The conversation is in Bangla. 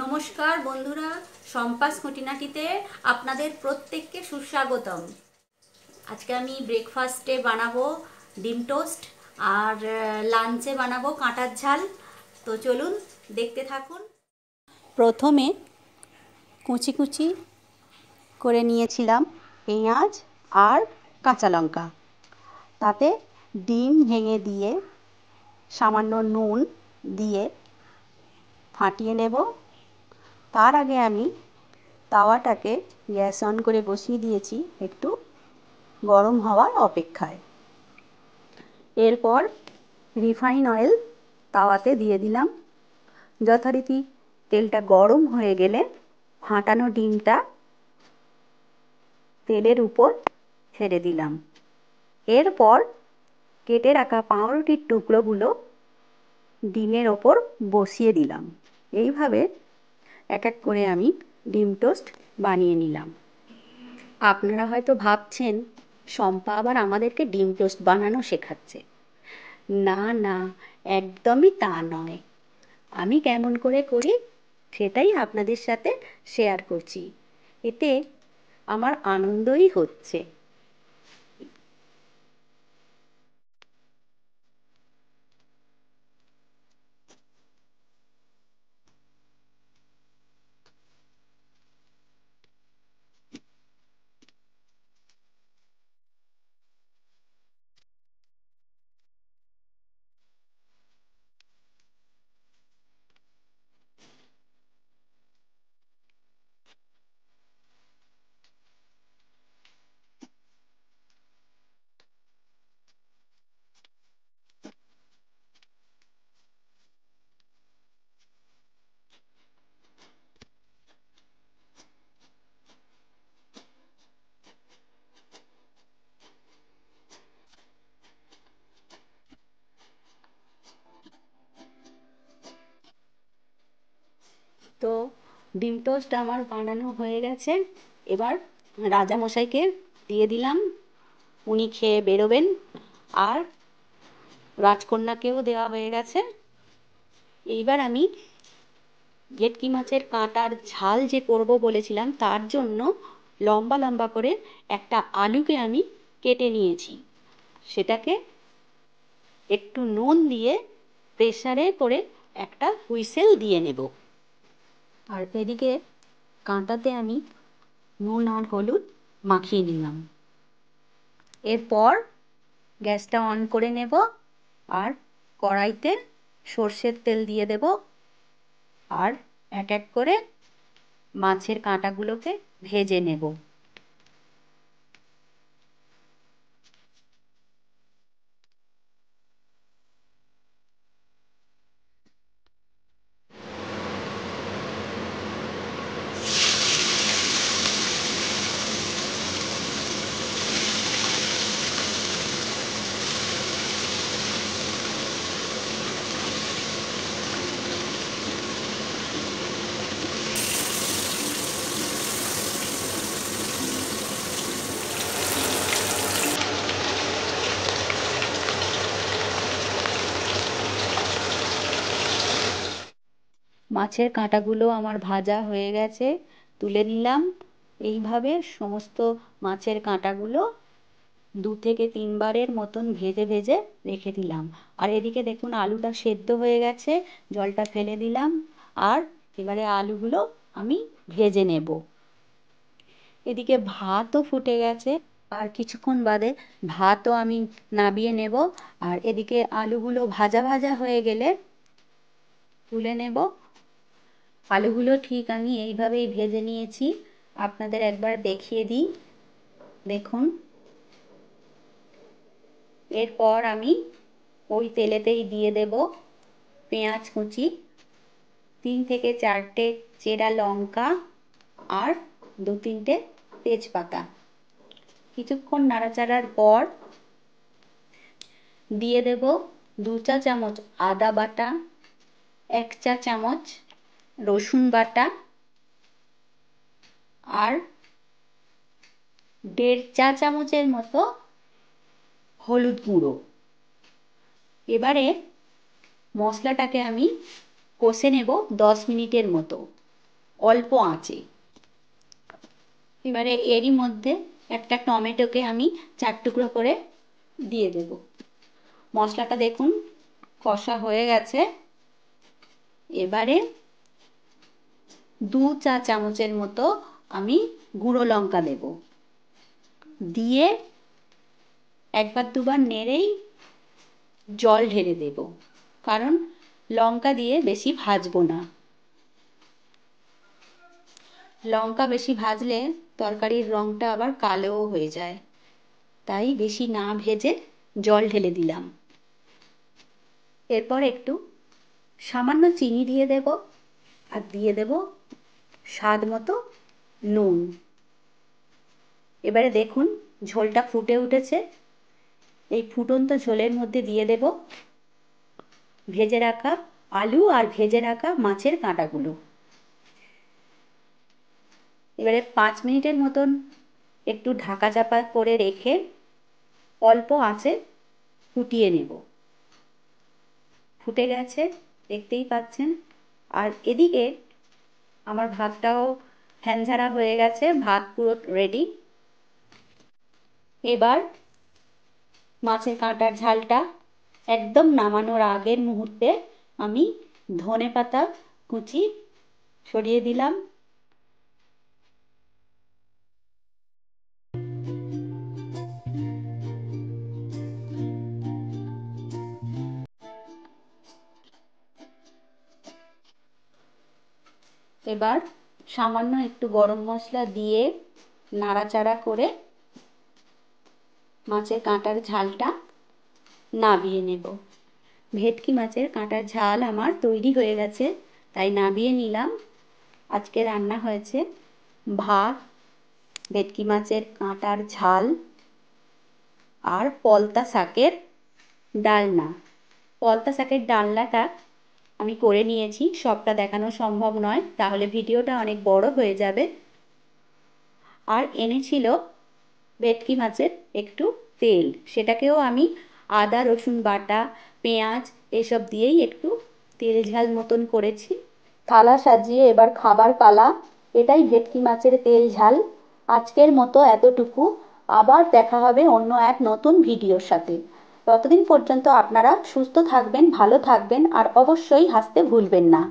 নমস্কার বন্ধুরা, সম্পাস খুঁটিনাটিতে আপনাদের প্রত্যেককে সুস্বাগতম। আজকে আমি ব্রেকফাস্টে বানাবো ডিম টোস্ট আর লাঞ্চে বানাবো কাঁটার ঝাল। তো চলুন দেখতে থাকুন। প্রথমে কুচি কুচি করে নিয়েছিলাম পেঁয়াজ আর কাঁচা লঙ্কা, তাতে ডিম ভেঙে দিয়ে সামান্য নুন দিয়ে ফাটিয়ে নেব। তার আগে আমি তাওয়াটাকে গ্যাস অন করে বসিয়ে দিয়েছি একটু গরম হওয়ার অপেক্ষায়। এরপর রিফাইন অয়েল তাওয়াতে দিয়ে দিলাম। যথারীতি তেলটা গরম হয়ে গেলে ফাটানো ডিমটা তেলের উপর ছেড়ে দিলাম। এরপর কেটে রাখা পাউরুটির টুকরোগুলো ডিমের ওপর বসিয়ে দিলাম। এইভাবে এক এক করে আমি ডিম টোস্ট বানিয়ে নিলাম। আপনারা হয়তো ভাবছেন শম্পা আবার আমাদেরকে ডিম টোস্ট বানানো শেখাচ্ছে। না না, একদমই তা নয়। আমি কেমন করে করি সেটাই আপনাদের সাথে শেয়ার করছি। এতে আমার আনন্দই হচ্ছে। তো ডিম টোস্ট আমার বানানো হয়ে গেছে। এবার রাজামশাইকে দিয়ে দিলাম, উনি খেয়ে বেরোবেন। আর রাজকন্যাকেও দেওয়া হয়ে গেছে। এইবার আমি ভেটকি মাছের কাঁটার ঝাল যে করব বলেছিলাম, তার জন্য লম্বা লম্বা করে একটা আলুকে আমি কেটে নিয়েছি। সেটাকে একটু নুন দিয়ে প্রেসারে করে একটা হুইসেল দিয়ে নেব। আর এদিকে কাঁটাতে আমি নুন আর হলুদ মাখিয়ে নিলাম। এরপর গ্যাসটা অন করে নেব আর কড়াইতে সর্ষের তেল দিয়ে দেব। আর এক এক করে মাছের কাঁটাগুলোকে ভেজে নেব। মাছের কাঁটাগুলো আমার ভাজা হয়ে গেছে, তুলে নিলাম। এইভাবে সমস্ত মাছের কাঁটাগুলো 2 থেকে 3 বারের মতন ভেজে ভেজে রেখে দিলাম। আর এদিকে দেখুন আলুটা সেদ্ধ হয়ে গেছে, জলটা ফেলে দিলাম। আর এবারে আলুগুলো আমি ভেজে নেব। এদিকে ভাতও ফুটে গেছে, আর কিছুক্ষণ বাদে ভাতও আমি নামিয়ে নেব। আর এদিকে আলুগুলো ভাজা ভাজা হয়ে গেলে তুলে নেব। আলুগুলো ঠিক আমি এইভাবেই ভেজে নিয়েছি, আপনাদের একবার দেখিয়ে দিই। দেখুন, এরপর আমি ওই তেলেতেই দিয়ে দেব পেঁয়াজ কুচি, 3 থেকে 4টে চেরা লঙ্কা আর 2-3টে তেজপাতা। কিছুক্ষণ নাড়াচাড়ার পর দিয়ে দেব 2 চা চামচ আদা বাটা, 1 চা চামচ রসুন বাটা আর 1.5 চা চামচের মতো হলুদ গুঁড়ো। এবারে মশলাটাকে আমি কষে নেব 10 মিনিটের মতো। অল্প আঁচে। এবারে এরই মধ্যে একটা টমেটোকে আমি 4 টুকরো করে দিয়ে দেব। মশলাটা দেখুন কষা হয়ে গেছে। এবারে 2 চা চামচের মতো আমি গুঁড়ো লঙ্কা দেব, দিয়ে একবার দুবার নেড়েই জল ঢেলে দেব, কারণ লঙ্কা দিয়ে বেশি ভাজবো না। লঙ্কা বেশি ভাজলে তরকারির রঙটা আবার কালোও হয়ে যায়, তাই বেশি না ভেজে জল ঢেলে দিলাম। এরপর একটু সামান্য চিনি দিয়ে দেব, আর দিয়ে দেব স্বাদ মতো নুন। এবারে দেখুন ঝোলটা ফুটে উঠেছে। এই ফুটন্ত ঝোলের মধ্যে দিয়ে দেব ভেজে রাখা আলু আর ভেজে রাখা মাছের কাঁটাগুলো। এবারে 5 মিনিটের মতন একটু ঢাকা চাপা করে রেখে অল্প আঁচে ফুটিয়ে নেব। ফুটে গেছে দেখতেই পাচ্ছেন। আর এদিকে আমার ভাতটাও ফ্যানঝাড়া হয়ে গেছে, ভাত পুরো রেডি। এবার মাছের কাঁটার ঝালটা একদম নামানোর আগের মুহূর্তে আমি ধনেপাতা কুচি ছড়িয়ে দিলাম। এবার সামান্য একটু গরম মশলা দিয়ে নাড়াচাড়া করে মাছের কাঁটার ঝালটা নাবিয়ে নেব। ভেটকি মাছের কাঁটার ঝাল আমার তৈরি হয়ে গেছে, তাই নাবিয়ে নিলাম। আজকে রান্না হয়েছে ভাত, ভেটকি মাছের কাঁটার ঝাল আর পলতা শাকের ডালনা। পলতা শাকের ডালনাটা আমি করে নিয়েছি, সবটা দেখানো সম্ভব নয়, তাহলে ভিডিওটা অনেক বড় হয়ে যাবে। আর এনেছিল ভেটকি মাছের একটু তেল, সেটাকেও আমি আদা রসুন বাটা পেঁয়াজ এসব দিয়েই একটু তেল ঝাল মতন করেছি। থালা সাজিয়ে এবার খাবার পালা। এটাই ভেটকি মাছের তেল ঝাল। আজকের মতো এতটুকু। আবার দেখা হবে অন্য এক নতুন ভিডিওর সাথে। ততদিন পর্যন্ত আপনারা সুস্থ থাকবেন, ভালো থাকবেন, আর অবশ্যই হাসতে ভুলবেন না।